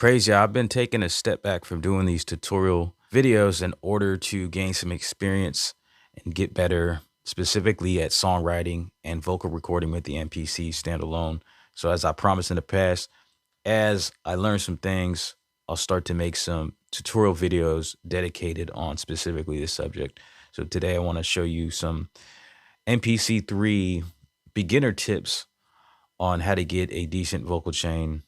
Praise ya, I've been taking a step back from doing these tutorial videos in order to gain some experience and get better specifically at songwriting and vocal recording with the MPC standalone. So as I promised in the past, as I learn some things, I'll start to make some tutorial videos dedicated on specifically this subject. So today I want to show you some MPC3 beginner tips on how to get a decent vocal chain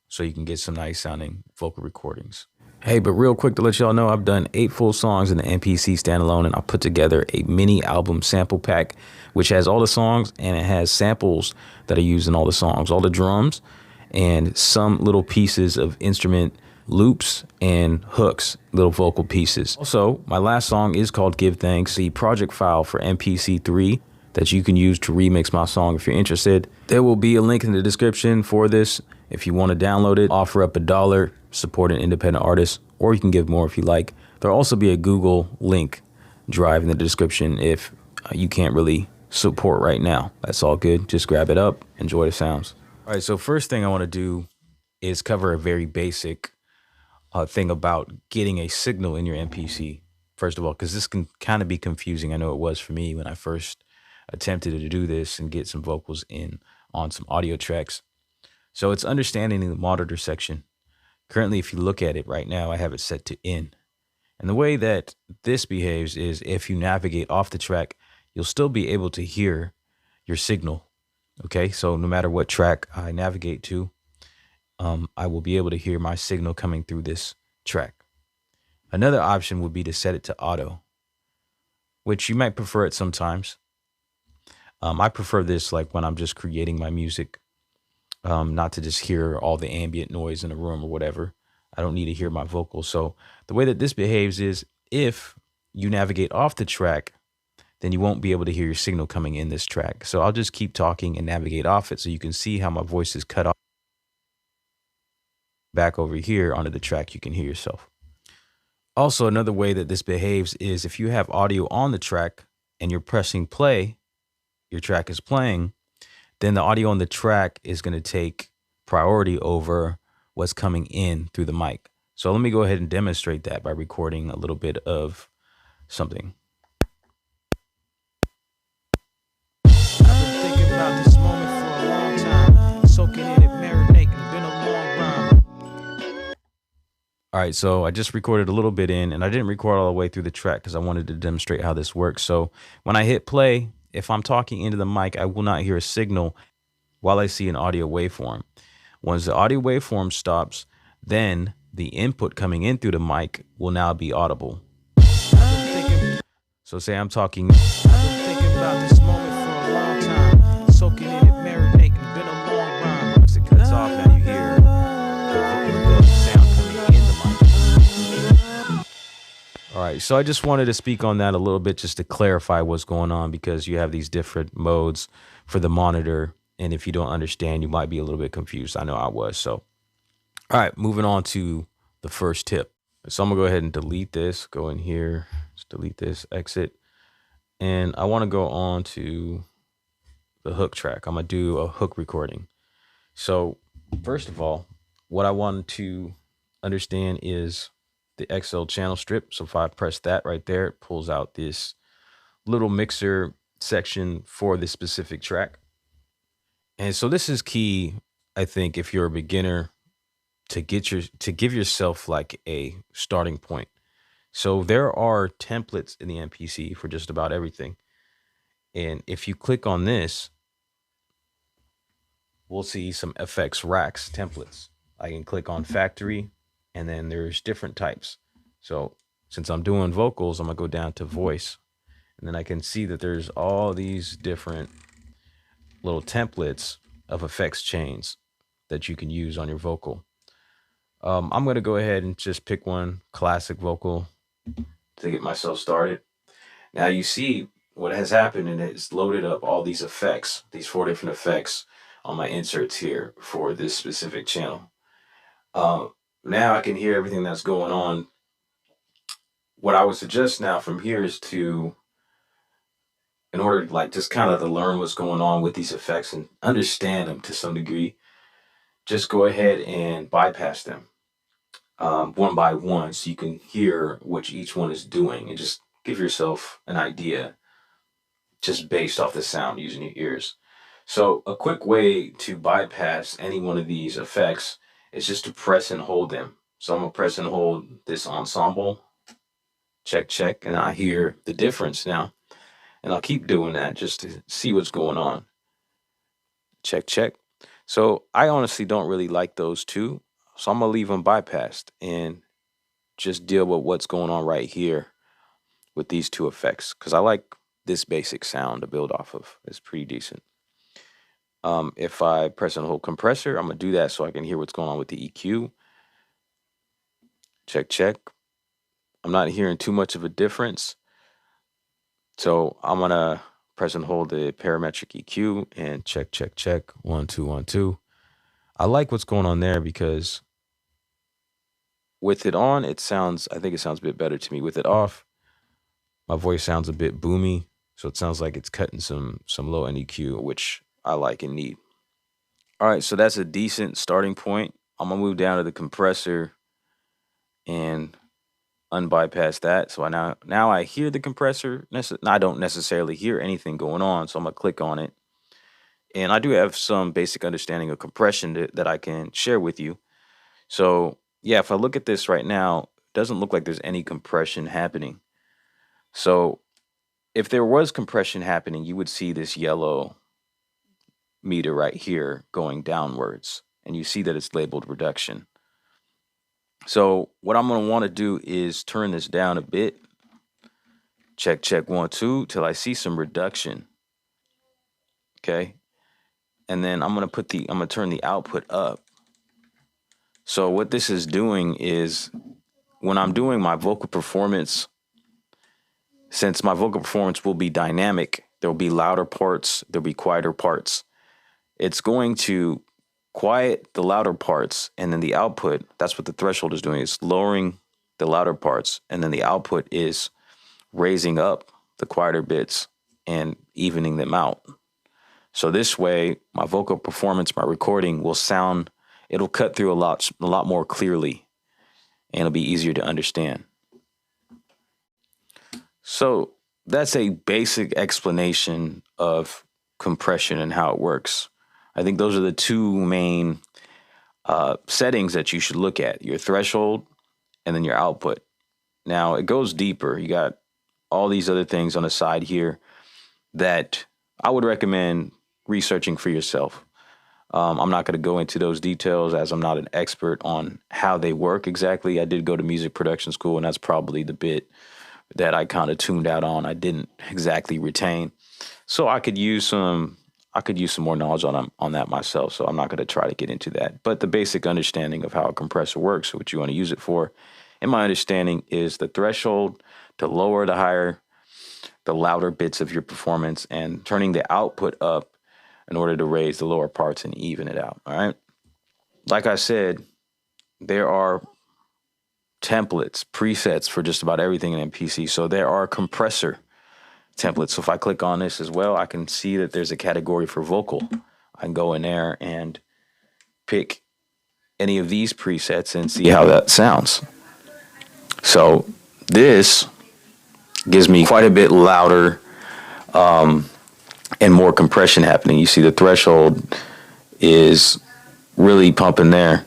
so you can get some nice sounding vocal recordings. Hey, but real quick to let y'all know, I've done 8 full songs in the MPC standalone, and I put together a mini album sample pack, which has all the songs and it has samples that are used in all the songs, all the drums and some little pieces of instrument loops and hooks, little vocal pieces. Also, my last song is called Give Thanks, the project file for MPC3 that you can use to remix my song if you're interested. There will be a link in the description for this. If you want to download it, offer up $1, support an independent artist, or you can give more if you like. There'll also be a Google link drive in the description if you can't really support right now. That's all good. Just grab it up, enjoy the sounds. All right, so first thing I want to do is cover a very basic thing about getting a signal in your MPC. First of all, because this can kind of be confusing. I know it was for me when I first attempted to do this and get some vocals in on some audio tracks. So it's understanding the monitor section. Currently, if you look at it right now, I have it set to in. And the way that this behaves is if you navigate off the track, you'll still be able to hear your signal. Okay, so no matter what track I navigate to, I will be able to hear my signal coming through this track. Another option would be to set it to auto, which you might prefer it sometimes. I prefer this like when I'm just creating my music, not to just hear all the ambient noise in the room or whatever. I don't need to hear my vocals. So the way that this behaves is if you navigate off the track, then you won't be able to hear your signal coming in this track. So I'll just keep talking and navigate off it so you can see how my voice is cut off. Back over here onto the track, you can hear yourself. Also, another way that this behaves is if you have audio on the track and you're pressing play, your track is playing, then the audio on the track is going to take priority over what's coming in through the mic. So let me go ahead and demonstrate that by recording a little bit of something. I've been thinking about this moment for a long time, soaking in it, marinating, been a long rhyme. All right, so I just recorded a little bit in, and I didn't record all the way through the track because I wanted to demonstrate how this works. So when I hit play, if I'm talking into the mic, I will not hear a signal while I see an audio waveform. Once the audio waveform stops, then the input coming in through the mic will now be audible. So say I'm talking, I've been thinking about this moment for a long time, soaking in it, marinating, been a long rhyme. Once it cuts off, now you hear the sound coming in the mic. All right, so I just wanted to speak on that a little bit just to clarify what's going on, because you have these different modes for the monitor, and if you don't understand, you might be a little bit confused. I know I was. So, all right, moving on to the first tip. So I'm gonna go ahead and delete this, go in here, just delete this, exit. And I wanna go on to the hook track. I'm gonna do a hook recording. So first of all, what I want to understand is the XL channel strip. So if I press that right there, it pulls out this little mixer section for this specific track. And so this is key, I think, if you're a beginner, to give yourself like a starting point. So there are templates in the MPC for just about everything. And if you click on this, we'll see some FX racks templates. I can click on factory, and then there's different types. So since I'm doing vocals, I'm gonna go down to voice, and then I can see that there's all these different little templates of effects chains that you can use on your vocal. I'm gonna go ahead and just pick one, classic vocal, to get myself started. Now you see what has happened, and it's loaded up all these effects, these 4 different effects on my inserts here for this specific channel. Now I can hear everything that's going on. What I would suggest now from here is to, in order like just kind of to learn what's going on with these effects and understand them to some degree, just go ahead and bypass them one by one so you can hear what each one is doing and just give yourself an idea just based off the sound using your ears. So a quick way to bypass any one of these effects is just to press and hold them. So I'm gonna press and hold this ensemble, check, check, and I hear the difference now. And I'll keep doing that just to see what's going on. Check, check. So I honestly don't really like those two. So I'm gonna leave them bypassed and just deal with what's going on right here with these two effects, because I like this basic sound to build off of. It's pretty decent. If I press and hold compressor, I'm gonna do that so I can hear what's going on with the EQ. Check, check. I'm not hearing too much of a difference. So I'm gonna press and hold the parametric EQ and check, check, check. 1, 2, 1, 2. I like what's going on there because with it on, I think it sounds a bit better to me. With it off, my voice sounds a bit boomy. So it sounds like it's cutting some low end EQ, which I like and need. All right, so that's a decent starting point. I'm gonna move down to the compressor and unbypass that. So now I hear the compressor. I don't necessarily hear anything going on, so I'm gonna click on it. And I do have some basic understanding of compression that I can share with you. So yeah, if I look at this right now, it doesn't look like there's any compression happening. So if there was compression happening, you would see this yellow meter right here going downwards, and you see that it's labeled reduction. So what I'm going to want to do is turn this down a bit. Check, check, 1, 2, till I see some reduction. Okay. And then I'm going to turn the output up. So what this is doing is when I'm doing my vocal performance, since my vocal performance will be dynamic, there'll be louder parts, there'll be quieter parts. It's going to quiet the louder parts, and then the output, that's what the threshold is doing. It's lowering the louder parts, and then the output is raising up the quieter bits and evening them out. So this way, my vocal performance, my recording will sound, it'll cut through a lot more clearly, and it'll be easier to understand. So that's a basic explanation of compression and how it works. I think those are the two main settings that you should look at: your threshold and then your output. Now it goes deeper. You got all these other things on the side here that I would recommend researching for yourself. I'm not going to go into those details as I'm not an expert on how they work exactly. I did go to music production school, and that's probably the bit that I kind of tuned out on. I didn't exactly retain. So I could use some more knowledge on that myself. So I'm not going to try to get into that. But the basic understanding of how a compressor works, what you want to use it for, in my understanding, is the threshold to lower the louder bits of your performance, and turning the output up in order to raise the lower parts and even it out. All right. Like I said, there are templates, presets for just about everything in MPC. So there are compressor templates. So if I click on this as well, I can see that there's a category for vocal. I can go in there and pick any of these presets and see how that sounds. So this gives me quite a bit louder and more compression happening. You see the threshold is really pumping there,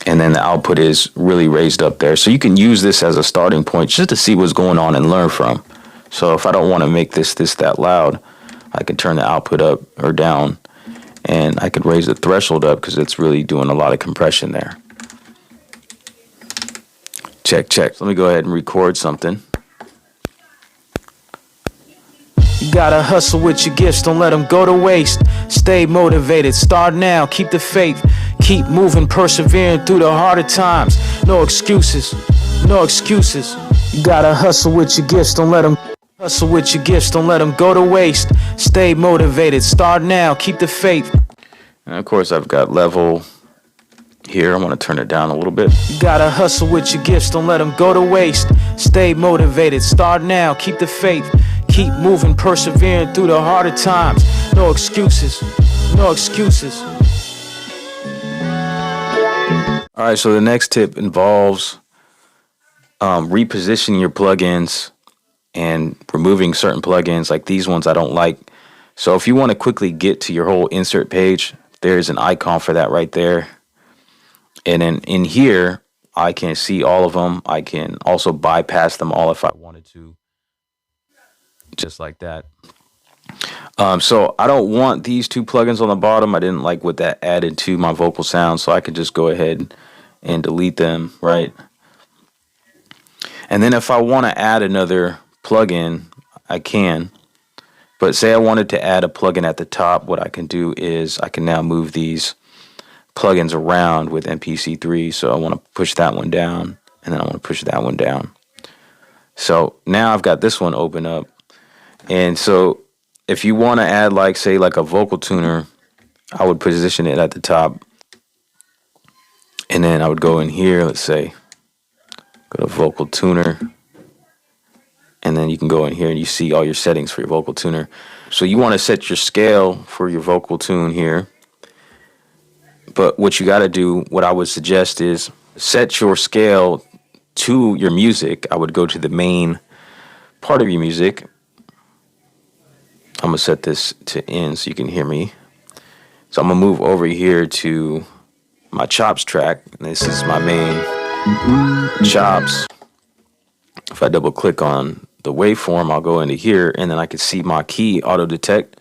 and then the output is really raised up there. So you can use this as a starting point just to see what's going on and learn from. So if I don't want to make this that loud, I can turn the output up or down, and I could raise the threshold up because it's really doing a lot of compression there. Check, check. So let me go ahead and record something. You gotta hustle with your gifts, don't let them go to waste. Stay motivated, start now, keep the faith. Keep moving, persevering through the harder times. No excuses, no excuses. You gotta hustle with your gifts, don't let them go to waste. Stay motivated, start now, keep the faith. And of course, I've got level here. I want to turn it down a little bit. You gotta hustle with your gifts, don't let them go to waste. Stay motivated, start now, keep the faith. Keep moving, persevering through the harder times. No excuses, no excuses. All right, so the next tip involves repositioning your plugins and removing certain plugins like these ones I don't like. So if you want to quickly get to your whole insert page, there's an icon for that right there. And then in here, I can see all of them. I can also bypass them all if I wanted to, just like that. So I don't want these two plugins on the bottom. I didn't like what that added to my vocal sound, so I could just go ahead and delete them, right? And then if I want to add another plugin, I can. But say I wanted to add a plugin at the top, what I can do is I can now move these plugins around with MPC3. So I want to push that one down, and then I want to push that one down. So now I've got this one open up. And so if you want to add, like, say, like a vocal tuner, I would position it at the top. And then I would go in here, let's say, go to vocal tuner. And then you can go in here and you see all your settings for your vocal tuner. So you want to set your scale for your vocal tune here. But what you got to do, what I would suggest is set your scale to your music. I would go to the main part of your music. I'm going to set this to in so you can hear me. So I'm going to move over here to my chops track. This is my main chops. If I double click on the waveform, I'll go into here and then I can see my key auto detect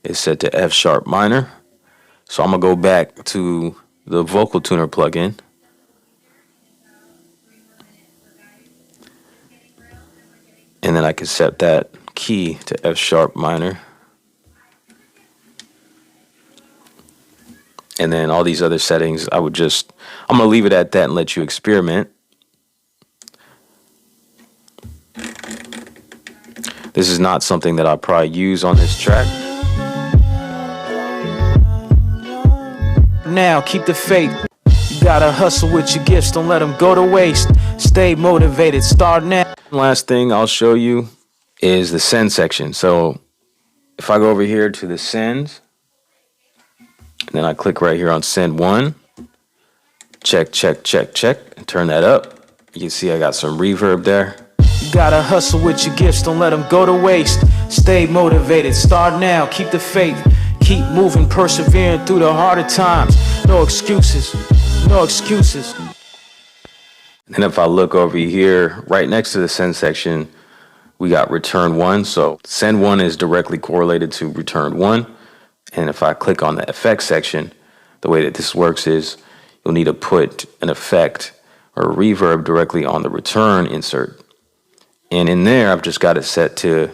is set to F sharp minor. So I'm gonna go back to the vocal tuner plugin. And then I can set that key to F sharp minor. And then all these other settings, I'm gonna leave it at that and let you experiment. This is not something that I'll probably use on this track. Now, keep the faith. You gotta hustle with your gifts, don't let them go to waste. Stay motivated, start now. Last thing I'll show you is the send section. So if I go over here to the sends, and then I click right here on send one, check, check, check, check, and turn that up. You can see I got some reverb there. You gotta hustle with your gifts, don't let them go to waste. Stay motivated, start now, keep the faith. Keep moving, persevering through the harder times. No excuses, no excuses. And if I look over here, right next to the send section, we got return one. So send one is directly correlated to return one. And if I click on the effects section, the way that this works is you'll need to put an effect or a reverb directly on the return insert. And in there, I've just got it set to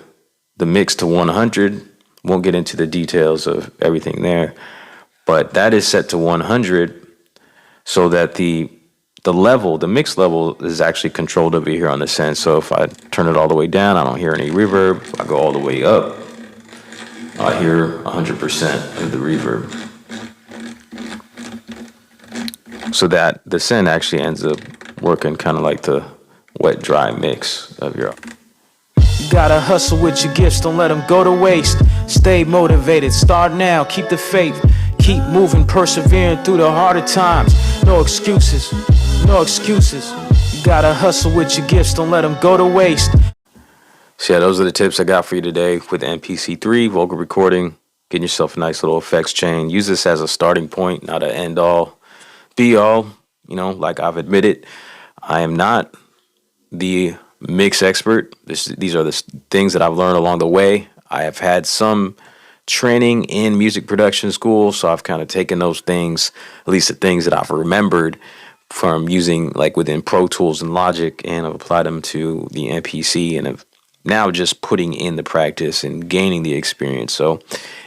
the mix to 100. Won't get into the details of everything there, but that is set to 100 so that the level, the mix level, is actually controlled over here on the send. So if I turn it all the way down, I don't hear any reverb. If I go all the way up, I hear 100% of the reverb. So that the send actually ends up working kind of like the wet dry mix of your. You gotta hustle with your gifts, don't let them go to waste. Stay motivated, start now, keep the faith. Keep moving, persevering through the harder times. No excuses, no excuses. You gotta hustle with your gifts, don't let them go to waste. So yeah, those are the tips I got for you today with MPC3, vocal recording, getting yourself a nice little effects chain. Use this as a starting point, not an end all, be all. You know, like I've admitted, I am not the mix expert. These are the things that I've learned along the way. I have had some training in music production school, so I've kind of taken those things, at least the things that I've remembered from using like within Pro Tools and Logic, and I've applied them to the MPC, and have now just putting in the practice and gaining the experience. So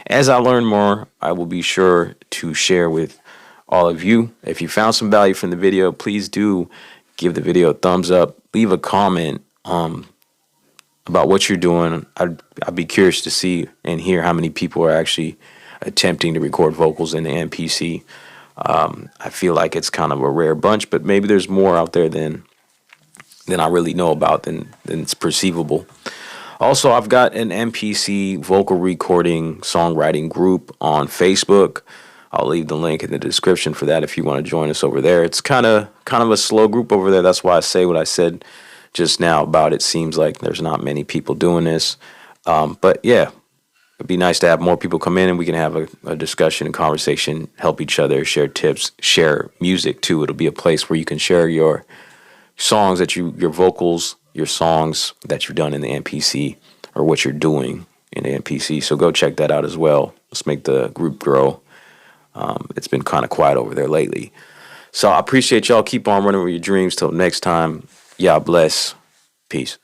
as I learn more, I will be sure to share with all of you. If you found some value from the video, please do give the video a thumbs up, leave a comment about what you're doing. I'd be curious to see and hear how many people are actually attempting to record vocals in the MPC. I feel like it's kind of a rare bunch, but maybe there's more out there than I really know about than it's perceivable. Also, I've got an MPC vocal recording songwriting group on Facebook. I'll leave the link in the description for that if you want to join us over there. It's kind of a slow group over there. That's why I say what I said just now about it. Seems like there's not many people doing this. But yeah, it'd be nice to have more people come in and we can have a discussion and conversation, help each other, share tips, share music too. It'll be a place where you can share your songs your vocals, your songs that you've done in the MPC or what you're doing in the MPC. So go check that out as well. Let's make the group grow. It's been kind of quiet over there lately. So I appreciate y'all. Keep on running with your dreams. Till next time. Y'all bless. Peace.